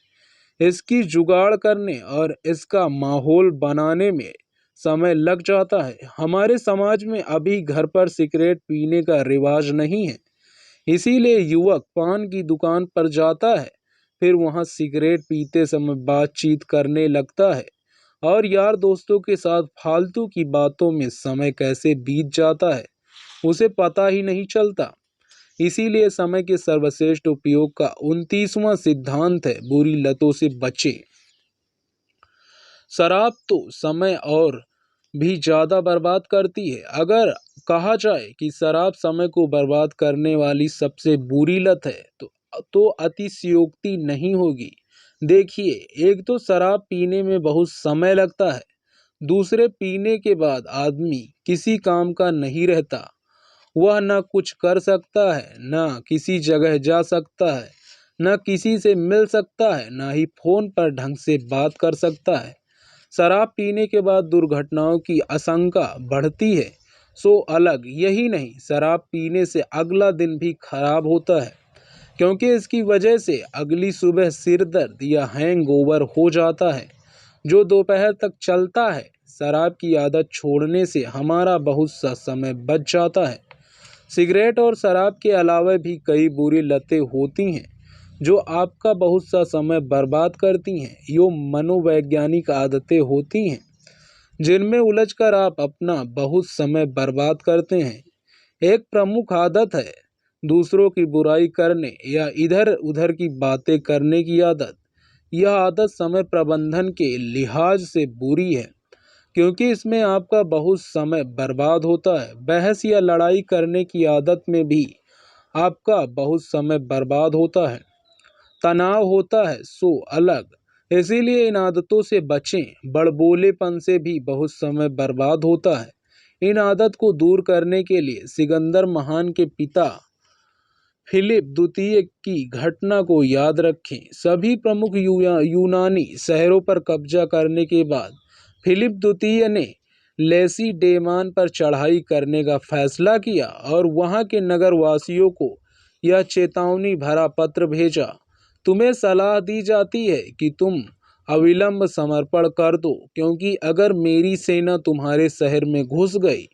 इसकी जुगाड़ करने और इसका माहौल बनाने में समय लग जाता है। हमारे समाज में अभी घर पर सिगरेट पीने का रिवाज नहीं है, इसीलिए युवक पान की दुकान पर जाता है, फिर वहां सिगरेट पीते समय बातचीत करने लगता है और यार दोस्तों के साथ फालतू की बातों में समय कैसे बीत जाता है उसे पता ही नहीं चलता। इसीलिए समय के सर्वश्रेष्ठ उपयोग का 29वां सिद्धांत है, बुरी लतों से बचे। शराब तो समय और भी ज्यादा बर्बाद करती है। अगर कहा जाए कि शराब समय को बर्बाद करने वाली सबसे बुरी लत है तो अतिशयोक्ति नहीं होगी। देखिए, एक तो शराब पीने में बहुत समय लगता है, दूसरे पीने के बाद आदमी किसी काम का नहीं रहता। वह न कुछ कर सकता है, न किसी जगह जा सकता है, न किसी से मिल सकता है, न ही फोन पर ढंग से बात कर सकता है। शराब पीने के बाद दुर्घटनाओं की आशंका बढ़ती है। सो अलग यही नहीं, शराब पीने से अगला दिन भी खराब होता है क्योंकि इसकी वजह से अगली सुबह सिर दर्द या हैंगओवर हो जाता है जो दोपहर तक चलता है। शराब की आदत छोड़ने से हमारा बहुत सा समय बच जाता है। सिगरेट और शराब के अलावा भी कई बुरी लतें होती हैं जो आपका बहुत सा समय बर्बाद करती हैं। यो मनोवैज्ञानिक आदतें होती हैं जिनमें उलझकर आप अपना बहुत समय बर्बाद करते हैं। एक प्रमुख आदत है दूसरों की बुराई करने या इधर उधर की बातें करने की आदत। यह आदत समय प्रबंधन के लिहाज से बुरी है क्योंकि इसमें आपका बहुत समय बर्बाद होता है। बहस या लड़ाई करने की आदत में भी आपका बहुत समय बर्बाद होता है, तनाव होता है। सो अलग, इसीलिए इन आदतों से बचें। बड़बोलेपन से भी बहुत समय बर्बाद होता है। इन आदत को दूर करने के लिए सिकंदर महान के पिता फिलिप द्वितीय की घटना को याद रखें। सभी प्रमुख यूनानी शहरों पर कब्जा करने के बाद फिलिप द्वितीय ने लेसीडेमान पर चढ़ाई करने का फैसला किया और वहां के नगरवासियों को यह चेतावनी भरा पत्र भेजा, तुम्हें सलाह दी जाती है कि तुम अविलंब समर्पण कर दो, क्योंकि अगर मेरी सेना तुम्हारे शहर में घुस गई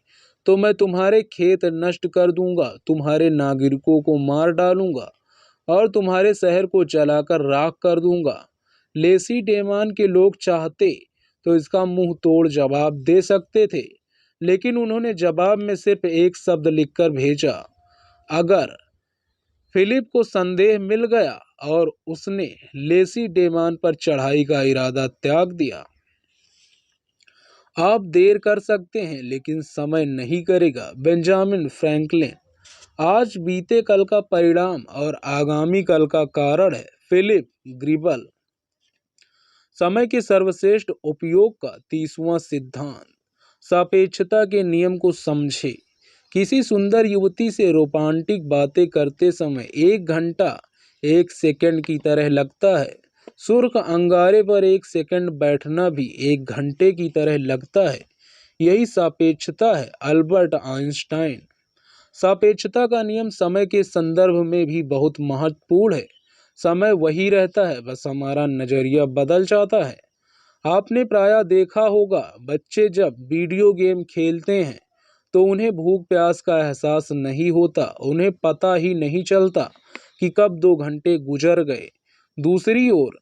तो मैं तुम्हारे खेत नष्ट कर दूंगा, तुम्हारे नागरिकों को मार डालूंगा और तुम्हारे शहर को जलाकर राख कर दूंगा। लेसीडेमान के लोग चाहते तो इसका मुंह तोड़ जवाब दे सकते थे, लेकिन उन्होंने जवाब में सिर्फ एक शब्द लिखकर भेजा। अगर फिलिप को संदेह मिल गया और उसने लेसीडेमान पर चढ़ाई का इरादा त्याग दिया। आप देर कर सकते हैं लेकिन समय नहीं करेगा। Benjamin Franklin. आज बीते कल का परिणाम और आगामी कल का कारण है। फिलिप ग्रिबल। समय के सर्वश्रेष्ठ उपयोग का 30वां सिद्धांत, सापेक्षता के नियम को समझे। किसी सुंदर युवती से रोमांटिक बातें करते समय 1 घंटा 1 सेकंड की तरह लगता है। सुर्ख अंगारे पर 1 सेकंड बैठना भी 1 घंटे की तरह लगता है। यही सापेक्षता है। Albert Einstein. सापेक्षता का नियम समय के संदर्भ में भी बहुत महत्वपूर्ण है। समय वही रहता है, बस हमारा नजरिया बदल जाता है। आपने प्रायः देखा होगा, बच्चे जब वीडियो गेम खेलते हैं तो उन्हें भूख प्यास का एहसास नहीं होता, उन्हें पता ही नहीं चलता कि कब 2 घंटे गुजर गए। दूसरी ओर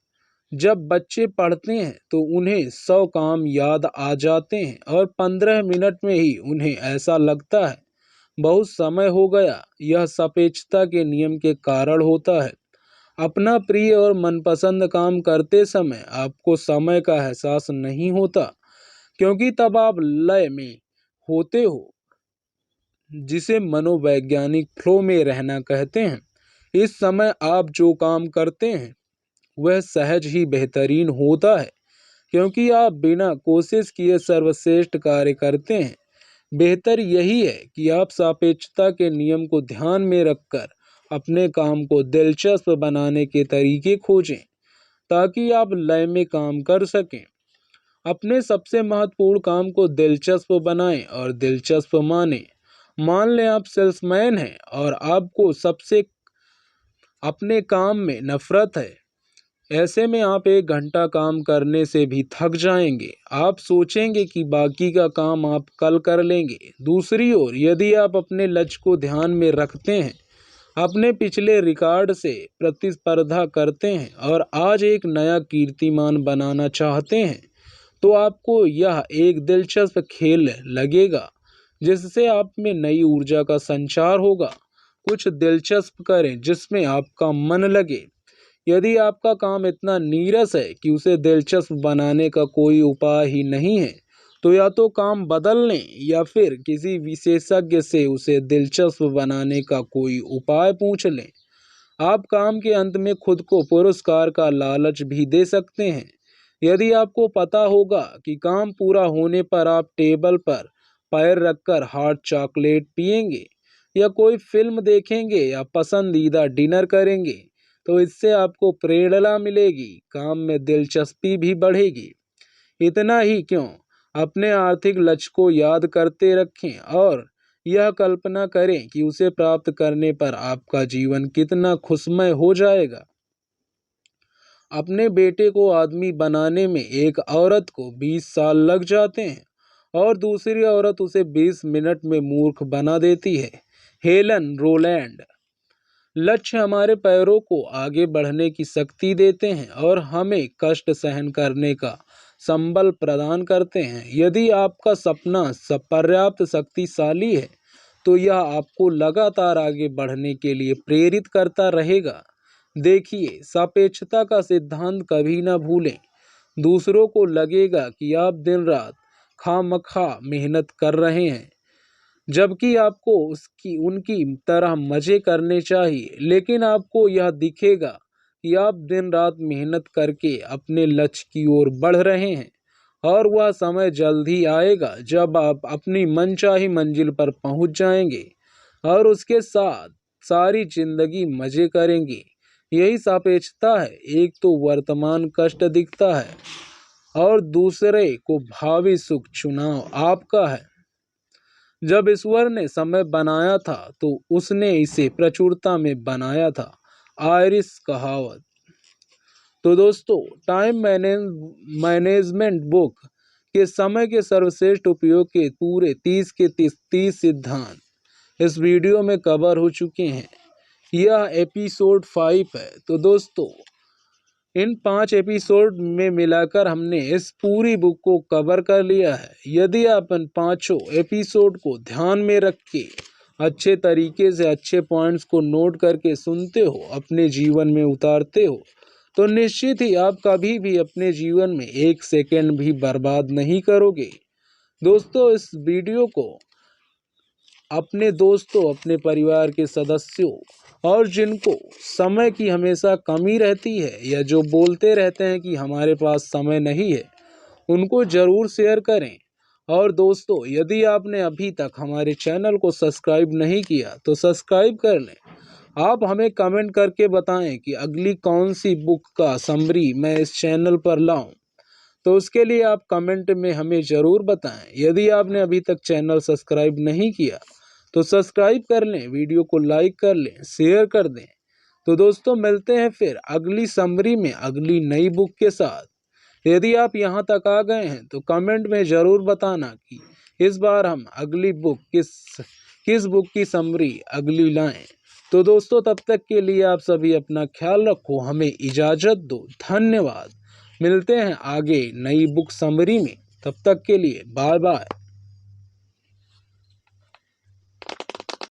जब बच्चे पढ़ते हैं तो उन्हें 100 काम याद आ जाते हैं और 15 मिनट में ही उन्हें ऐसा लगता है बहुत समय हो गया। यह सापेक्षता के नियम के कारण होता है। अपना प्रिय और मनपसंद काम करते समय आपको समय का एहसास नहीं होता, क्योंकि तब आप लय में होते हो, जिसे मनोवैज्ञानिक फ्लो में रहना कहते हैं। इस समय आप जो काम करते हैं वह सहज ही बेहतरीन होता है, क्योंकि आप बिना कोशिश किए सर्वश्रेष्ठ कार्य करते हैं। बेहतर यही है कि आप सापेक्षता के नियम को ध्यान में रखकर अपने काम को दिलचस्प बनाने के तरीके खोजें, ताकि आप लय में काम कर सकें। अपने सबसे महत्वपूर्ण काम को दिलचस्प बनाएं और दिलचस्प मानें। मान लें आप सेल्समैन हैं और आपको सबसे अपने काम में नफरत है। ऐसे में आप 1 घंटा काम करने से भी थक जाएंगे। आप सोचेंगे कि बाकी का काम आप कल कर लेंगे। दूसरी ओर, यदि आप अपने लक्ष्य को ध्यान में रखते हैं, अपने पिछले रिकॉर्ड से प्रतिस्पर्धा करते हैं और आज एक नया कीर्तिमान बनाना चाहते हैं, तो आपको यह एक दिलचस्प खेल लगेगा, जिससे आप में नई ऊर्जा का संचार होगा। कुछ दिलचस्प करें जिसमें आपका मन लगे। यदि आपका काम इतना नीरस है कि उसे दिलचस्प बनाने का कोई उपाय ही नहीं है, तो या तो काम बदल लें या फिर किसी विशेषज्ञ से उसे दिलचस्प बनाने का कोई उपाय पूछ लें। आप काम के अंत में खुद को पुरस्कार का लालच भी दे सकते हैं। यदि आपको पता होगा कि काम पूरा होने पर आप टेबल पर पैर रखकर हॉट चॉकलेट पिएंगे या कोई फिल्म देखेंगे या पसंदीदा डिनर करेंगे, तो इससे आपको प्रेरणा मिलेगी, काम में दिलचस्पी भी बढ़ेगी। इतना ही क्यों, अपने आर्थिक लक्ष्य को याद करते रखें और यह कल्पना करें कि उसे प्राप्त करने पर आपका जीवन कितना खुशमय हो जाएगा। अपने बेटे को आदमी बनाने में एक औरत को 20 साल लग जाते हैं और दूसरी औरत उसे 20 मिनट में मूर्ख बना देती है। Helen Rowland. लक्ष्य हमारे पैरों को आगे बढ़ने की शक्ति देते हैं और हमें कष्ट सहन करने का संबल प्रदान करते हैं। यदि आपका सपना पर्याप्त शक्तिशाली है, तो यह आपको लगातार आगे बढ़ने के लिए प्रेरित करता रहेगा। देखिए, सापेक्षता का सिद्धांत कभी ना भूलें। दूसरों को लगेगा कि आप दिन रात खामखा मेहनत कर रहे हैं, जबकि आपको उनकी तरह मजे करने चाहिए, लेकिन आपको यह दिखेगा कि आप दिन रात मेहनत करके अपने लक्ष्य की ओर बढ़ रहे हैं और वह समय जल्द ही आएगा जब आप अपनी मनचाही मंजिल पर पहुंच जाएंगे और उसके साथ सारी जिंदगी मजे करेंगे। यही सापेक्षता है। एक तो वर्तमान कष्ट दिखता है और दूसरे को भावी सुख। चुनाव आपका है। जब ईश्वर ने समय बनाया था तो उसने इसे प्रचुरता में बनाया था। आयरिश कहावत। तो दोस्तों, टाइम मैनेजमेंट बुक के समय के सर्वश्रेष्ठ उपयोग के पूरे 30 के 30 सिद्धांत इस वीडियो में कवर हो चुके हैं। यह एपिसोड 5 है। तो दोस्तों, इन 5 एपिसोड में मिलाकर हमने इस पूरी बुक को कवर कर लिया है। यदि आप इन 5 एपिसोड को ध्यान में रख के अच्छे तरीके से अच्छे पॉइंट्स को नोट करके सुनते हो, अपने जीवन में उतारते हो, तो निश्चित ही आप कभी भी अपने जीवन में 1 सेकंड भी बर्बाद नहीं करोगे। दोस्तों, इस वीडियो को अपने दोस्तों, अपने परिवार के सदस्यों और जिनको समय की हमेशा कमी रहती है या जो बोलते रहते हैं कि हमारे पास समय नहीं है, उनको ज़रूर शेयर करें। और दोस्तों, यदि आपने अभी तक हमारे चैनल को सब्सक्राइब नहीं किया तो सब्सक्राइब कर लें। आप हमें कमेंट करके बताएं कि अगली कौन सी बुक का समरी मैं इस चैनल पर लाऊं। तो उसके लिए आप कमेंट में हमें ज़रूर बताएं। यदि आपने अभी तक चैनल सब्सक्राइब नहीं किया तो सब्सक्राइब कर लें, वीडियो को लाइक कर लें, शेयर कर दें। तो दोस्तों, मिलते हैं फिर अगली समरी में अगली नई बुक के साथ। यदि आप यहाँ तक आ गए हैं तो कमेंट में ज़रूर बताना कि इस बार हम अगली बुक किस बुक की समरी अगली लाएं। तो दोस्तों, तब तक के लिए आप सभी अपना ख्याल रखो। हमें इजाज़त दो। धन्यवाद। मिलते हैं आगे नई बुक समरी में। तब तक के लिए बाय बाय।